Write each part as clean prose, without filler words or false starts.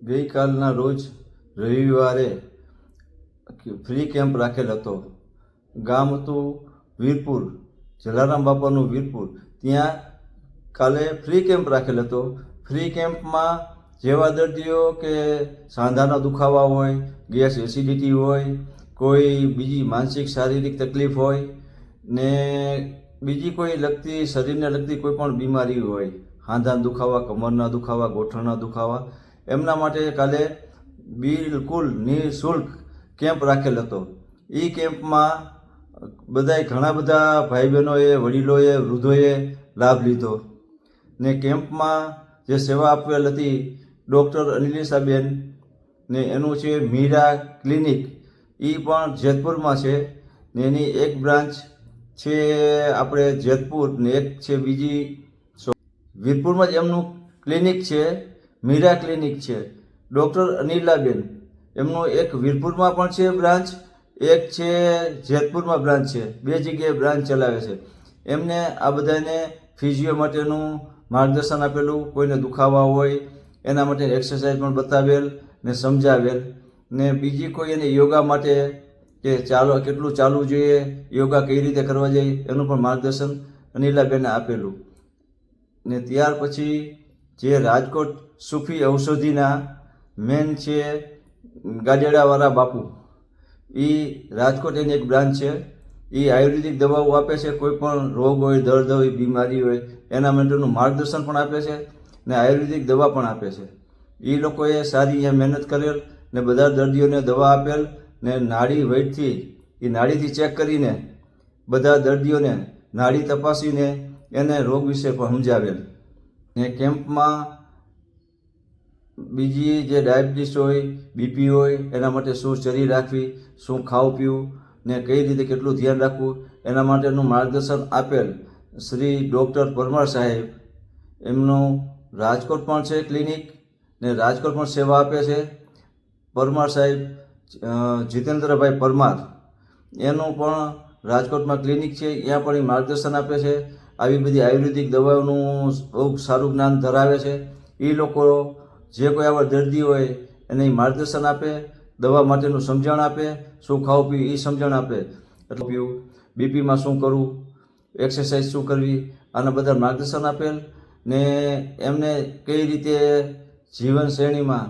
ગઈકાલના રોજ રવિવારે free camp રાખેલ હતો. ગામ હતું વીરપુર, જલારામ બાપાનું વીરપુર. ત્યાં કાલે ફ્રી કેમ્પ રાખેલ હતો. ફ્રી કેમ્પમાં જેવા દર્દીઓ કે સાંધાના દુખાવા હોય, ગેસ એસિડિટી હોય, કોઈ બીજી માનસિક શારીરિક તકલીફ હોય ને બીજી કોઈ લગતી શરીરને લગતી કોઈ પણ બીમારી હોય, હાંધાના દુખાવા, કમરના દુખાવા, ગોઠણના દુખાવા, એમના માટે કાલે બિલકુલ નિઃશુલ્ક કેમ્પ રાખેલ હતો. એ કેમ્પમાં ઘણા બધા ભાઈ બહેનોએ, વડીલોએ, વૃદ્ધોએ લાભ લીધો ને કેમ્પમાં જે સેવા આપેલ હતી ડૉક્ટર અનિલિસાબેન ને એનું છે મીરા ક્લિનિક, એ પણ જેતપુરમાં છે ને એની એક બ્રાન્ચ છે આપણે જેતપુર ને એક છે બીજી વીરપુરમાં જ એમનું ક્લિનિક છે, મીરા ક્લિનિક છે. ડૉક્ટર અનિલાબેન એમનું એક વીરપુરમાં પણ છે બ્રાન્ચ, એક છે જેતપુરમાં બ્રાન્ચ છે. 2 જગ્યાએ બ્રાન્ચ ચલાવે છે. એમને આ બધાને ફિઝિયો માટેનું માર્ગદર્શન આપેલું, કોઈને દુખાવા હોય એના માટે એક્સરસાઇઝ પણ બતાવેલ ને સમજાવેલ ને બીજી કોઈ એને યોગા માટે કે કેટલું ચાલવું જોઈએ, યોગા કઈ રીતે કરવા જોઈએ એનું પણ માર્ગદર્શન અનિલાબેને આપેલું. ને ત્યાર પછી જે રાજકોટ સૂફી ઔષધિના મેન છે ગાજેડાવાળા બાપુ, એ રાજકોટ એની એક બ્રાન્ચ છે. એ આયુર્વેદિક દવાઓ આપે છે. કોઈ પણ રોગ હોય, દર્દ હોય, બીમારી હોય એના માટેનું માર્ગદર્શન પણ આપે છે ને આયુર્વેદિક દવા પણ આપે છે. એ લોકોએ સારી અહીંયા મહેનત કરેલ ને બધા દર્દીઓને દવા આપેલ ને નાડી વૈદથી એ નાડીથી ચેક કરીને બધા દર્દીઓને નાડી તપાસીને એને રોગ વિશે પણ સમજાવેલ. ને કેમ્પમાં બીજી જે ડાયાબિટીસ હોય, બીપી હોય એના માટે શું ચરી રાખવી, શું ખાવું પીવું ને કઈ રીતે કેટલું ધ્યાન રાખવું એના માટેનું માર્ગદર્શન આપેલ શ્રી ડૉક્ટર પરમાર સાહેબ. એમનું રાજકોટ પણ છે ક્લિનિક ને રાજકોટ પણ સેવા આપે છે. પરમાર સાહેબ જીતેન્દ્રભાઈ પરમાર, એનું પણ રાજકોટમાં ક્લિનિક છે, ત્યાં પણ એ માર્ગદર્શન આપે છે. આવી બધી આયુર્વેદિક દવાઓનું બહુ સારું જ્ઞાન ધરાવે છે. એ લોકો જે કોઈ આવા દર્દી હોય એને માર્ગદર્શન આપે, દવા માટેનું સમજણ આપે, શું ખાવું પીવું એ સમજણ આપે. એટલે પીવું, બીપીમાં શું કરવું, એક્સરસાઇઝ શું કરવી, આના બધા માર્ગદર્શન આપેલ ને એમને કઈ રીતે જીવનશૈલીમાં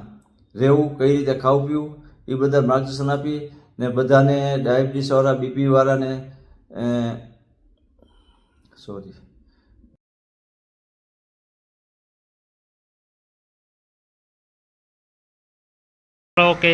રહેવું, કઈ રીતે ખાવું પીવું એ બધા માર્ગદર્શન આપી ને બધાને ડાયાબિટીસવાળા, બીપીવાળાને ઓકે.